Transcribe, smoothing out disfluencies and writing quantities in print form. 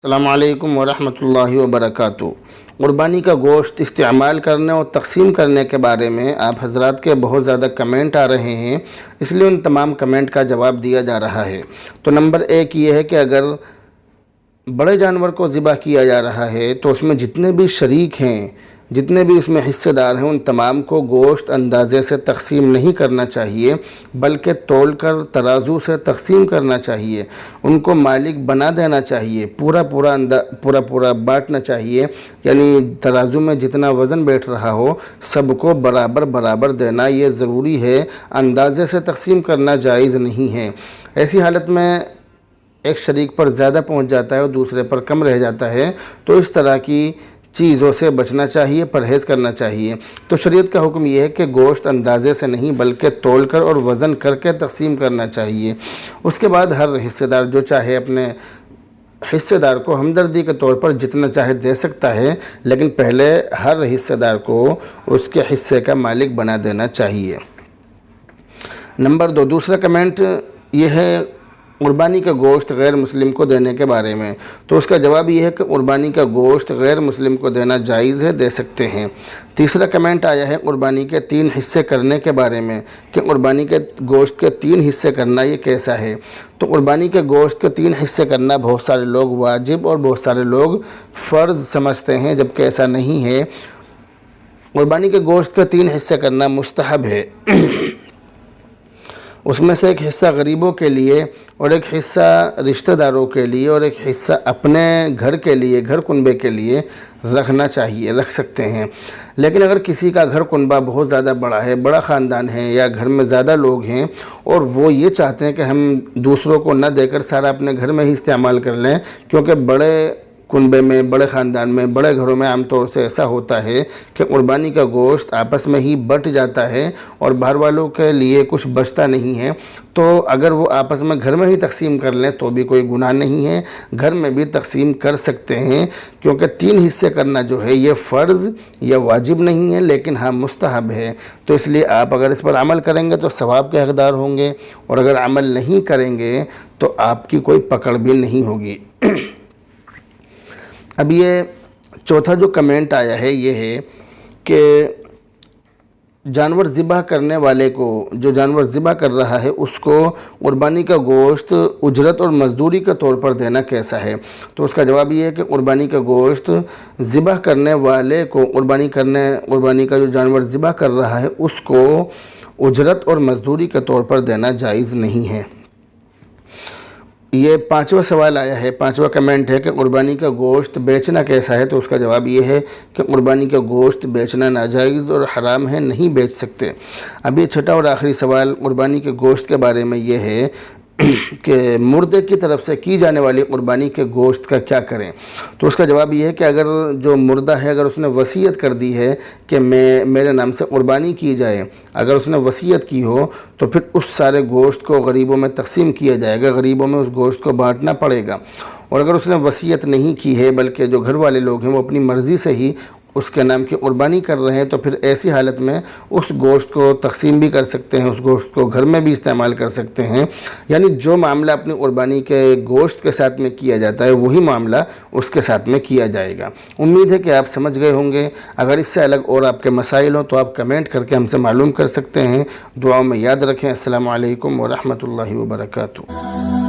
السلام علیکم ورحمۃ اللہ وبرکاتہ۔ قربانی کا گوشت استعمال کرنے اور تقسیم کرنے کے بارے میں آپ حضرات کے بہت زیادہ کمنٹ آ رہے ہیں، اس لیے ان تمام کمنٹ کا جواب دیا جا رہا ہے۔ تو نمبر 1 یہ ہے کہ اگر بڑے جانور کو ذبح کیا جا رہا ہے تو اس میں جتنے بھی شریک ہیں، جتنے بھی اس میں حصے دار ہیں، ان تمام کو گوشت اندازے سے تقسیم نہیں کرنا چاہیے، بلکہ تول کر ترازو سے تقسیم کرنا چاہیے۔ ان کو مالک بنا دینا چاہیے، پورا بانٹنا چاہیے، یعنی ترازو میں جتنا وزن بیٹھ رہا ہو سب کو برابر دینا، یہ ضروری ہے۔ اندازے سے تقسیم کرنا جائز نہیں ہے۔ ایسی حالت میں ایک شریک پر زیادہ پہنچ جاتا ہے اور دوسرے پر کم رہ جاتا ہے، تو اس طرح کی چیزوں سے بچنا چاہیے، پرہیز کرنا چاہیے۔ تو شریعت کا حکم یہ ہے کہ گوشت اندازے سے نہیں بلکہ تول کر اور وزن کر کے تقسیم کرنا چاہیے۔ اس کے بعد ہر حصے دار جو چاہے اپنے حصے دار کو ہمدردی کے طور پر جتنا چاہے دے سکتا ہے، لیکن پہلے ہر حصے دار کو اس کے حصے کا مالک بنا دینا چاہیے۔ نمبر 2 دوسرا کمنٹ یہ ہے قربانی کا گوشت غیر مسلم کو دینے کے بارے میں۔ تو اس کا جواب یہ ہے کہ قربانی کا گوشت غیر مسلم کو دینا جائز ہے، دے سکتے ہیں۔ تیسرا کمنٹ آیا ہے قربانی کے 3 حصے کرنے کے بارے میں، کہ قربانی کے گوشت کے 3 حصے کرنا یہ کیسا ہے۔ تو قربانی کے گوشت کے 3 حصے کرنا بہت سارے لوگ واجب اور بہت سارے لوگ فرض سمجھتے ہیں، جبکہ ایسا نہیں ہے۔ قربانی کے گوشت کے 3 حصے کرنا مستحب ہے۔ اس میں سے ایک حصہ غریبوں کے لیے اور ایک حصہ رشتہ داروں کے لیے اور ایک حصہ اپنے گھر کے لیے، گھر کنبے کے لیے رکھنا چاہیے، رکھ سکتے ہیں۔ لیکن اگر کسی کا گھر کنبہ بہت زیادہ بڑا ہے، بڑا خاندان ہے، یا گھر میں زیادہ لوگ ہیں اور وہ یہ چاہتے ہیں کہ ہم دوسروں کو نہ دے کر سارا اپنے گھر میں ہی استعمال کر لیں، کیونکہ بڑے کنبے میں، بڑے خاندان میں، بڑے گھروں میں عام طور سے ایسا ہوتا ہے کہ قربانی کا گوشت آپس میں ہی بٹ جاتا ہے اور باہر والوں کے لیے کچھ بچتا نہیں ہے۔ تو اگر وہ آپس میں گھر میں ہی تقسیم کر لیں تو بھی کوئی گناہ نہیں ہے، گھر میں بھی تقسیم کر سکتے ہیں، کیونکہ 3 حصے کرنا جو ہے یہ فرض یا واجب نہیں ہے، لیکن ہاں مستحب ہے۔ تو اس لیے آپ اگر اس پر عمل کریں گے تو ثواب کے حقدار ہوں گے، اور اگر عمل نہیں کریں گے تو آپ کی کوئی پکڑ بھی نہیں ہوگی۔ اب یہ چوتھا جو کمنٹ آیا ہے یہ ہے کہ جانور ذبح کرنے والے کو، جو جانور ذبح کر رہا ہے اس کو قربانی کا گوشت اجرت اور مزدوری کے طور پر دینا کیسا ہے۔ تو اس کا جواب یہ ہے کہ قربانی کا گوشت ذبح کرنے والے کو، قربانی کا جو جانور ذبح کر رہا ہے اس کو اجرت اور مزدوری کے طور پر دینا جائز نہیں ہے۔ یہ 5واں سوال آیا ہے، 5واں کمنٹ ہے کہ قربانی کا گوشت بیچنا کیسا ہے۔ تو اس کا جواب یہ ہے کہ قربانی کا گوشت بیچنا ناجائز اور حرام ہے، نہیں بیچ سکتے۔ اب یہ چھٹا اور آخری سوال قربانی کے گوشت کے بارے میں یہ ہے کہ مردے کی طرف سے کی جانے والی قربانی کے گوشت کا کیا کریں۔ تو اس کا جواب یہ ہے کہ اگر جو مردہ ہے، اگر اس نے وصیت کر دی ہے کہ میرے نام سے قربانی کی جائے، اگر اس نے وصیت کی ہو تو پھر اس سارے گوشت کو غریبوں میں تقسیم کیا جائے گا، غریبوں میں اس گوشت کو بانٹنا پڑے گا۔ اور اگر اس نے وصیت نہیں کی ہے بلکہ جو گھر والے لوگ ہیں وہ اپنی مرضی سے ہی اس کے نام کی قربانی کر رہے ہیں، تو پھر ایسی حالت میں اس گوشت کو تقسیم بھی کر سکتے ہیں، اس گوشت کو گھر میں بھی استعمال کر سکتے ہیں۔ یعنی جو معاملہ اپنی قربانی کے گوشت کے ساتھ میں کیا جاتا ہے وہی معاملہ اس کے ساتھ میں کیا جائے گا۔ امید ہے کہ آپ سمجھ گئے ہوں گے۔ اگر اس سے الگ اور آپ کے مسائل ہوں تو آپ کمنٹ کر کے ہم سے معلوم کر سکتے ہیں۔ دعاؤں میں یاد رکھیں۔ السلام علیکم ورحمۃ اللہ وبرکاتہ۔